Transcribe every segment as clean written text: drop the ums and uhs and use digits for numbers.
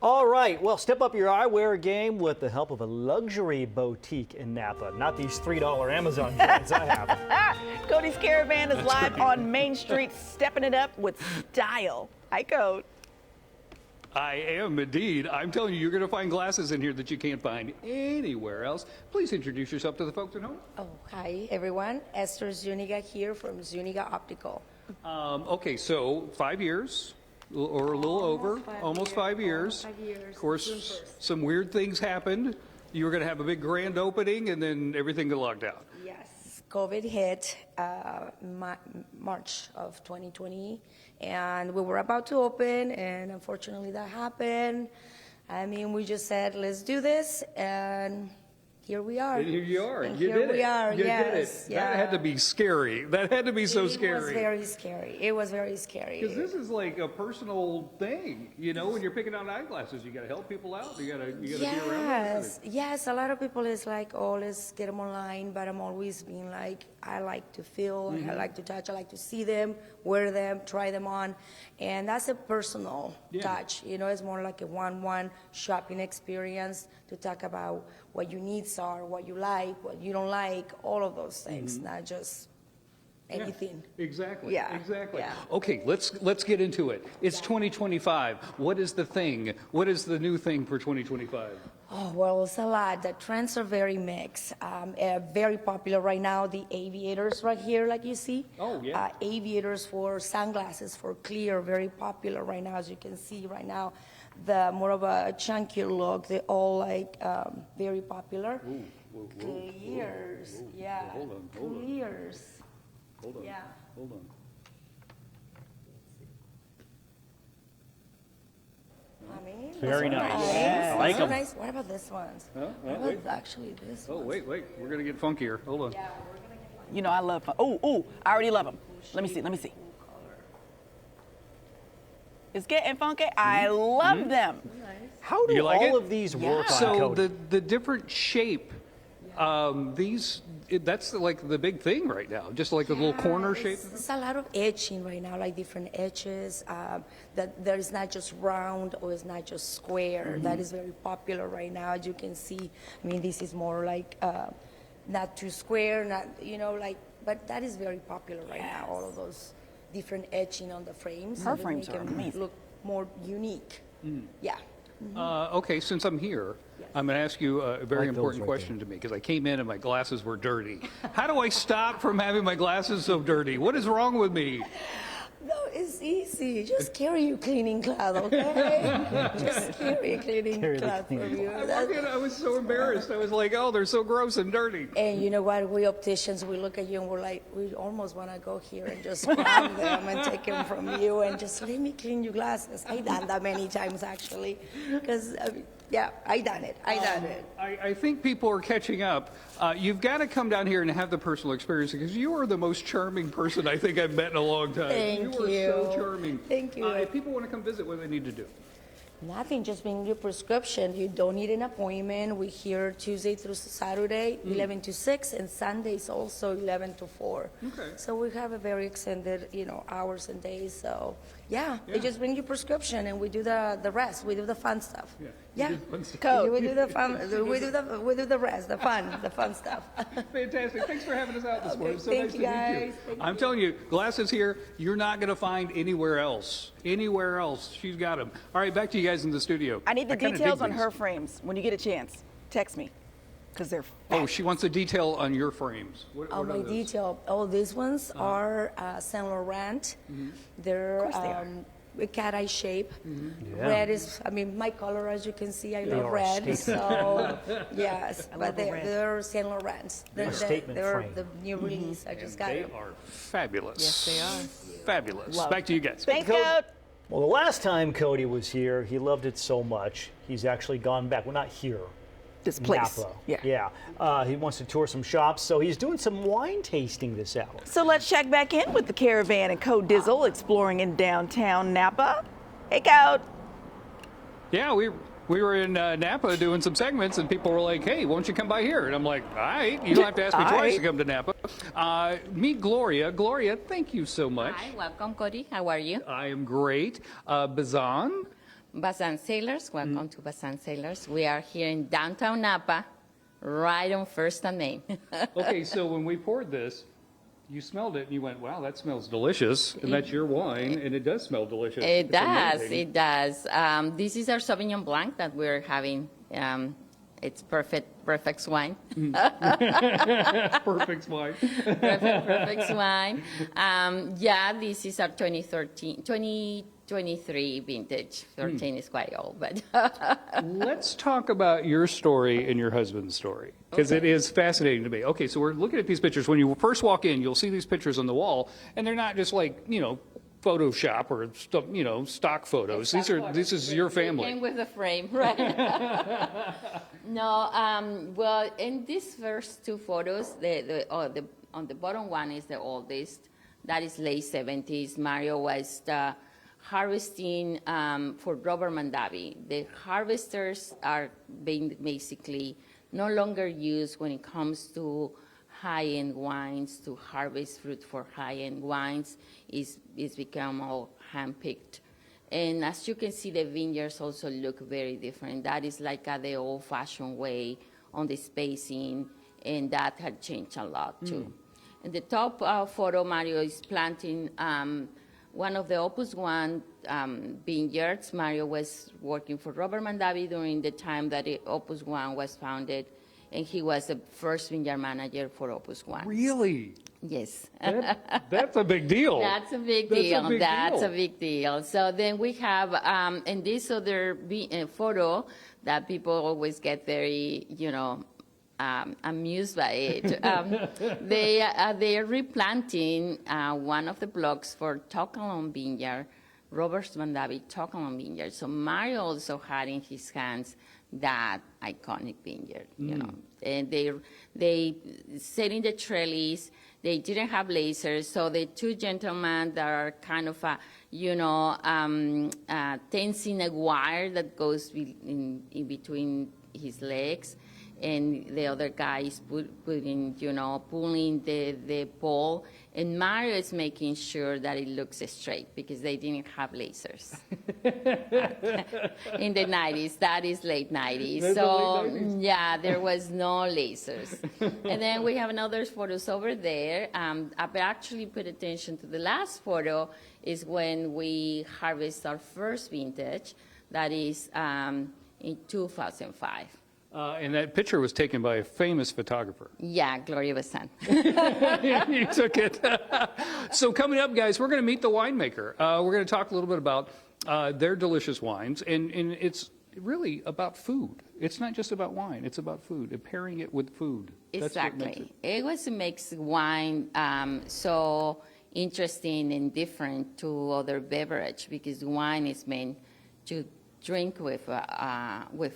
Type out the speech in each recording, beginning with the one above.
All right, well, step up your eyewear game with the help of a luxury boutique in Napa. Not these $3 Amazon joints I have. Cody's Caravan is live on Main Street, stepping it up with style. Hi, Cody. I am indeed. I'm telling you, you're going to find glasses in here that you can't find anywhere else. Please introduce yourself to the folks at home. Oh, hi everyone. Esther Zuniga here from Zuniga Optical. Okay, so 5 years or a little over, almost 5 years. 5 years. Of course, some weird things happened. You were going to have a big grand opening and then everything got locked out. Yes, COVID hit March of 2020, and we were about to open, and unfortunately that happened. I mean, we just said, let's do this, and here we are. And here you are. And You here did it. we are. You Yes. did it. Yeah. That had to be scary. That had to be so scary. It was very scary. It was very scary. Because this is like a personal thing, you know, when you're picking out eyeglasses, you got to help people out. You got to be around. Yes. A lot of people is like, oh, let's get them online, but I'm always being like, I like to feel, I like to touch, I like to see them, wear them, try them on, and that's a personal touch. You know, it's more like a one-on-one shopping experience to talk about what your needs are, what you like, what you don't like, all of those things, not just anything. Yeah, exactly. Yeah, Exactly. yeah. Okay, let's get into it. It's 2025. What is the thing? What is the new thing for 2025? Oh, well, it's a lot. The trends are very mixed. Very popular right now, the aviators right here, like you see. Oh, yeah. Aviators for sunglasses, for clear, very popular right now, as you can see right now. The more of a chunkier look, they're all like very popular. Ooh, Clears, yeah. Hold on. Clears. Hold on. Yeah. Hold on. I mean, Very those are nice. nice. I like Those are 'em. nice. What about this ones? Huh? What about Wait. actually this Oh, one? wait. We're going to get funkier. Hold on. Yeah, we're gonna get You know I love fun. Oh, I already love them. Let me see. It's getting funky. I love them. How do You like all it? of these work on So Cody? the different shape, that's like the big thing right now. Just like the little corner shape. It's a lot of etching right now, like different edges. That there is not just round or it's not just square. That is very popular right now, as you can see. I mean, this is more like not too square, not like. But that is very popular right now. All of those different etching on the frames. Her that frames make are them amazing. Look more unique. Yeah. Okay, since I'm here, I'm going to ask you a very Like those important right question to me because I came in and my glasses were dirty. How do I stop from having my glasses so dirty? What is wrong with me? No, it's easy. Just carry your cleaning cloth, okay? Just carry a cleaning Carry the cloth for cleaning you. I was so embarrassed. I was like, oh, they're so gross and dirty. And you know what? We opticians, we look at you and we're like, we almost want to go here and just grab them and take them from you and just let me clean your glasses. I've done that many times actually, because yeah, I done it. I think people are catching up. You've got to come down here and have the personal experience because you are the most charming person I think I've met in a long time. Thank you are so charming. Thank you. If people want to come visit, what do they need to do? Nothing, just bring your prescription. You don't need an appointment. We're here Tuesday through Saturday, 11 to 6, and Sundays also 11 to 4. Okay. So we have a very extended, hours and days. So yeah, you just bring your prescription, and we do the rest. We do the fun stuff. Yeah. Code. We do the fun. we do the rest, the fun stuff. Fantastic. Thanks for having us out this morning. So thank nice you, to meet guys. you. Thank I'm telling you, glasses here, you're not going to find anywhere else. Anywhere else. She's got them. All right, back to you guys in the studio. I need the kinda details dig on these. her frames. When you get a chance, text me, because they're Oh, she wants a detail on your frames. What Oh, are my those? detail. Oh, these ones are Saint Laurent. They're course they are. a cat eye shape. Yeah. Red is, my color, as you can see, I love are a red. statement. So, yes, love but the red. they're Saint Laurent. A statement They're frame. the new release. I just got They them. are fabulous. Yes, they are. Fabulous. Love Back to you guys. Thanks, Code. Code. Well, the last time Cody was here, he loved it so much, he's actually gone back. Well, not here. This place. Napa. Yeah. He wants to tour some shops, so he's doing some wine tasting this hour. So let's check back in with the Caravan and Code Dizzle exploring in downtown Napa. Hey, Code. Yeah, we were in Napa doing some segments, and people were like, "Hey, won't you come by here?" And I'm like, "All right, you don't have to ask me All twice right. to come to Napa." Meet Gloria. Gloria, thank you so much. Hi, welcome, Cody. How are you? I am great. Bazan. Bazan Sailors, welcome to Bazan Sailors. We are here in downtown Napa, right on First and Main. Okay, so when we poured this, you smelled it and you went, wow, that smells delicious. And that's your wine, and it does smell delicious. It It's does, amazing. it does. This is our Sauvignon Blanc that we're having. It's perfect wine. Perfect wine. Perfect wine. Yeah, this is our 2023 vintage. 13 is quite old, but Let's talk about your story and your husband's story, because it is fascinating to me. Okay, so we're looking at these pictures. When you first walk in, you'll see these pictures on the wall, and they're not just like, Photoshop or stock photos. This is your family. Came with a frame, right? No, well, in these first two photos, on the bottom one is the oldest. That is late 70s. Mario was harvesting for Robert Mondavi. The harvesters are being basically no longer used when it comes to high-end wines. To harvest fruit for high-end wines is become all hand-picked. And as you can see, the vineyards also look very different. That is like the old-fashioned way on the spacing, and that had changed a lot too. In the top photo, Mario is planting one of the Opus One vineyards. Mario was working for Robert Mondavi during the time that Opus One was founded, and he was the first vineyard manager for Opus One. Really? Yes. That's a big deal. That's a big deal. That's a big deal. So then we have, in this other photo that people always get very, amused by it. They are replanting one of the blocks for Tokalon Vineyard, Robert Mondavi Tokalon Vineyard. So Mario also had in his hands that iconic vineyard, and they set in the trellis. They didn't have lasers, so the two gentlemen that are kind of tensing a wire that goes in between his legs, and the other guy is pulling the pole, and Mario is making sure that it looks straight because they didn't have lasers in the 90s. That is late 90s. That's so the late 90s. yeah, there was no lasers. And then we have another photos over there. I actually put attention to the last photo is when we harvest our first vintage. That is in 2005. And that picture was taken by a famous photographer. Yeah, Gloria Bazan. You took it. So coming up, guys, we're going to meet the winemaker. We're going to talk a little bit about their delicious wines, and it's really about food. It's not just about wine; it's about food and pairing it with food. That's what makes Exactly. It was makes wine so interesting and different to other beverage because wine is meant to drink with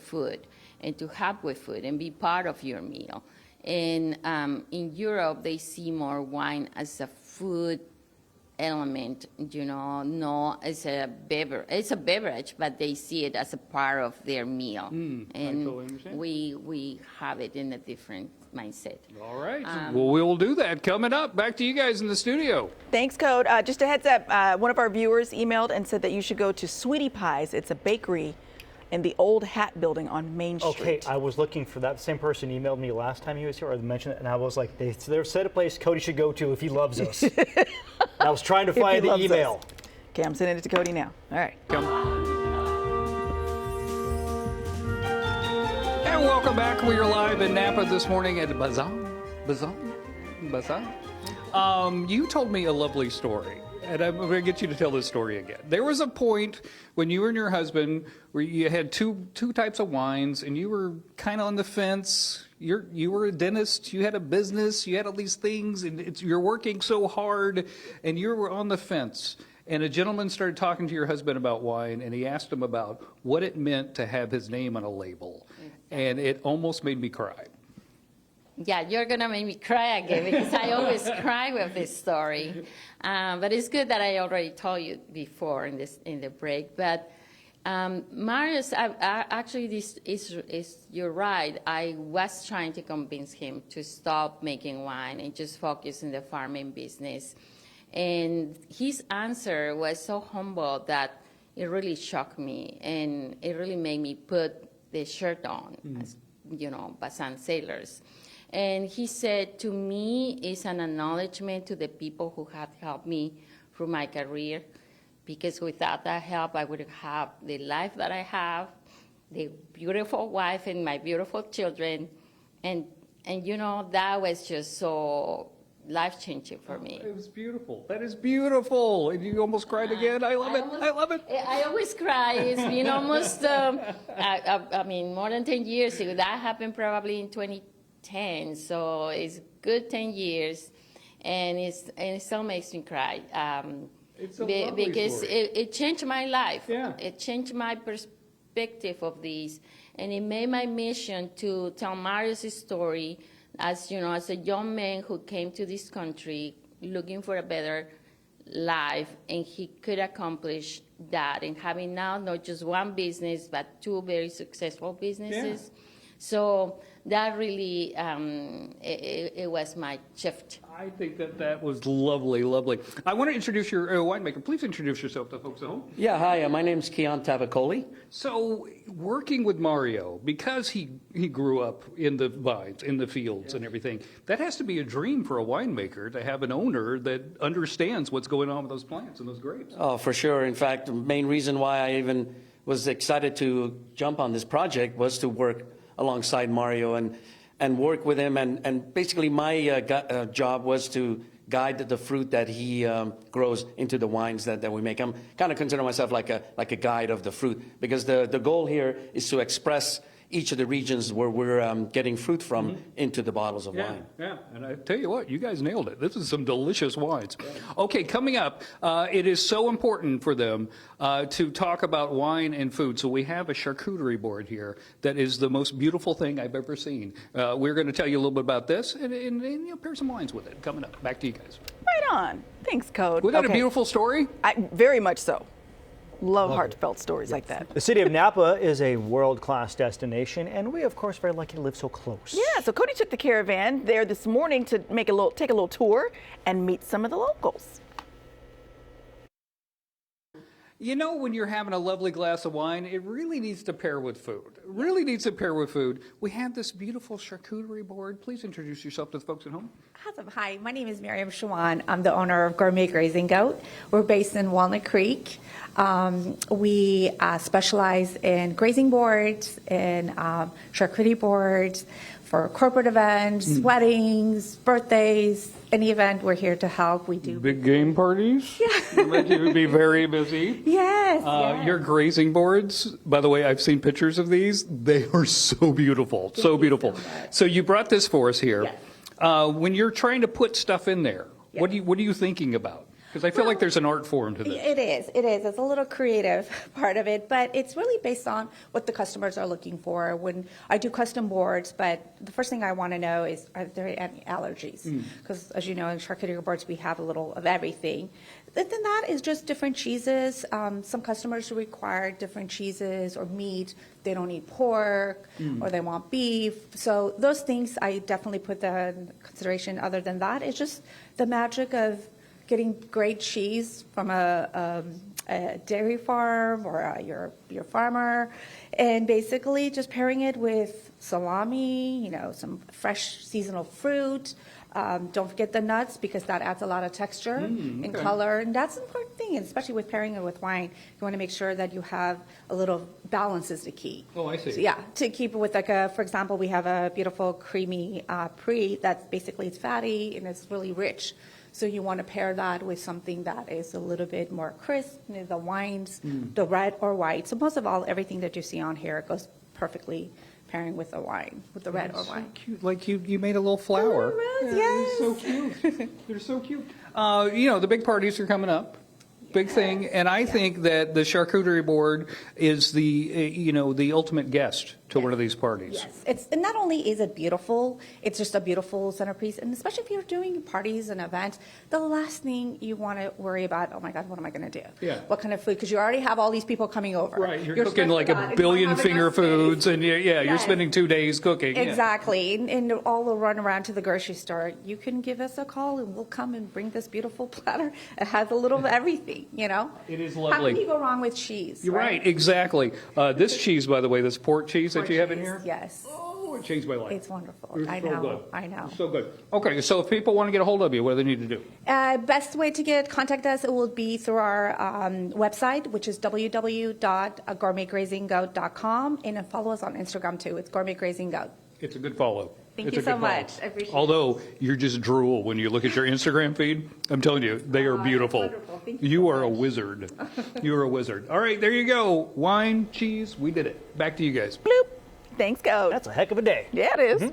food and to have with food and be part of your meal. And in Europe, they see more wine as a food element, not as a beverage. It's a beverage, but they see it as a part of their meal. And totally understand. we have it in a different mindset. All right. Well, we'll do that coming up. Back to you guys in the studio. Thanks, Code. Just a heads up, one of our viewers emailed and said that you should go to Sweetie Pie's. It's a bakery in the old Hat Building on Main Street. Okay, I was looking for that. Same person emailed me last time he was here, or mentioned it, and I was like, they're set a place Cody should go to if he loves us. I was trying to If he find the loves us. email. Okay, I'm sending it to Cody now. All right. And welcome back. We are live in Napa this morning at Bazan. You told me a lovely story, and I'm going to get you to tell this story again. There was a point when you and your husband where you had two types of wines, and you were kind of on the fence. You were a dentist. You had a business. You had all these things, and you're working so hard, and you were on the fence. And a gentleman started talking to your husband about wine, and he asked him about what it meant to have his name on a label. And it almost made me cry. Yeah, you're going to make me cry again because I always cry with this story. But it's good that I already told you before in the break. But Marius, actually, this is you're right. I was trying to convince him to stop making wine and just focus on the farming business. And his answer was so humble that it really shocked me, and it really made me put the shirt on, as, Basan sailors. And he said, to me, it's an acknowledgement to the people who have helped me through my career, because without that help, I wouldn't have the life that I have, the beautiful wife and my beautiful children, and that was just so life-changing for me. It was beautiful. That is beautiful. And you almost cried again. I love it. I love it. I always cry. It's been almost, more than 10 years ago. That happened probably in 2010, so it's good 10 years, and it still makes me cry. It's a lovely because story. it changed my life. Yeah. It changed my perspective of this, and it made my mission to tell Mario's story as a young man who came to this country looking for a better life, and he could accomplish that, and having now not just one business but two very successful businesses. Yeah. So that really it was my shift. I think that was lovely, lovely. I want to introduce your winemaker. Please introduce yourself to folks at home. Yeah, hi, my name's Keon Tavicoli. So working with Mario, because he grew up in the vines, in the fields and everything, that has to be a dream for a winemaker to have an owner that understands what's going on with those plants and those grapes. Oh, for sure. In fact, the main reason why I even was excited to jump on this project was to work alongside Mario and work with him. And basically my job was to guide the fruit that he grows into the wines that we make. I'm kind of consider myself like a guide of the fruit, because the goal here is to express each of the regions where we're getting fruit from into the bottles of wine. Yeah, and I tell you what, you guys nailed it. This is some delicious wines. Okay, coming up, it is so important for them to talk about wine and food. So we have a charcuterie board here that is the most beautiful thing I've ever seen. We're going to tell you a little bit about this and pair some wines with it. Coming up, back to you guys. Right on. Thanks, Code. Was that a beautiful story? Very much so. Love heartfelt stories like that. The city of Napa is a world-class destination, and we, of course, are very lucky to live so close. Yeah, so Cody took the Caravan there this morning to take a little tour and meet some of the locals. You know, when you're having a lovely glass of wine, it really needs to pair with food. It really needs to pair with food. We have this beautiful charcuterie board. Please introduce yourself to the folks at home. Awesome. Hi, my name is Miriam Shawan. I'm the owner of Gourmet Grazing Goat. We're based in Walnut Creek. We specialize in grazing boards and charcuterie boards for corporate events, weddings, birthdays, any event. We're here to help. We do Big game parties? Yeah. You would be very busy. Yes, yes. Your grazing boards, by the way, I've seen pictures of these. They are so beautiful, so beautiful. So you brought this for us here. Yes. When you're trying to put stuff in there, Yes. what are you thinking about? Because I feel like there's an art form to this. It is. It's a little creative part of it, but it's really based on what the customers are looking for. When I do custom boards, but the first thing I want to know is, are there any allergies? Because as you know, in charcuterie boards, we have a little of everything. Then that is just different cheeses. Some customers require different cheeses or meat. They don't eat pork or they want beef. So those things I definitely put that in consideration. Other than that, it's just the magic of getting great cheese from a dairy farm or your farmer, and basically just pairing it with salami, some fresh seasonal fruit. Don't forget the nuts, because that adds a lot of texture and color, and that's an important thing, especially with pairing it with wine. You want to make sure that you have a little balance is the key. Oh, I see. So, yeah, to keep it with for example, we have a beautiful creamy Brie that's basically it's fatty and it's really rich. So you want to pair that with something that is a little bit more crisp, the wines, the red or white. So most of all, everything that you see on here goes perfectly pairing with the wine, with the red or So wine. cute. Like you made a little flower. Oh, They're so cute. They're so cute. The big parties are coming up. Big thing, and I think that the charcuterie board is the ultimate guest to one of these parties. Yes, and not only is it beautiful, it's just a beautiful centerpiece, and especially if you're doing parties and events, the last thing you want to worry about, oh my God, what am I going to do? Yeah. What kind of food? Because you already have all these people coming over. Right, you're cooking stressed like about, a billion "Am I having finger enough space?" foods, and you're Yes. spending 2 days cooking. Yeah. Exactly, and all the run around to the grocery store. You can give us a call, and we'll come and bring this beautiful platter. It has a little of everything, you know. It is How lovely. can you go wrong with cheese? You're right, exactly. This cheese, by the way, this pork cheese that you have in Cheese, here, Yes, oh, it changed my life. it's wonderful. It's I so know. good. I know. It's so good. Okay, so if people want to get a hold of you, what do they need to do? Best way to contact us will be through our website, which is www.gourmetgrazinggoat.com, and then follow us on Instagram too. It's Gourmet Grazing Goat. It's a good follow. Thank It's you a so good follow. much. I appreciate it. Although you're just drool when you look at your Instagram feed. I'm telling you, they are beautiful. wonderful. Thank you You so are a much. wizard. You are a wizard. All right, there you go. Wine, cheese, we did it. Back to you guys. Bloop. Thanks, Cody. That's a heck of a day. Yeah, it is.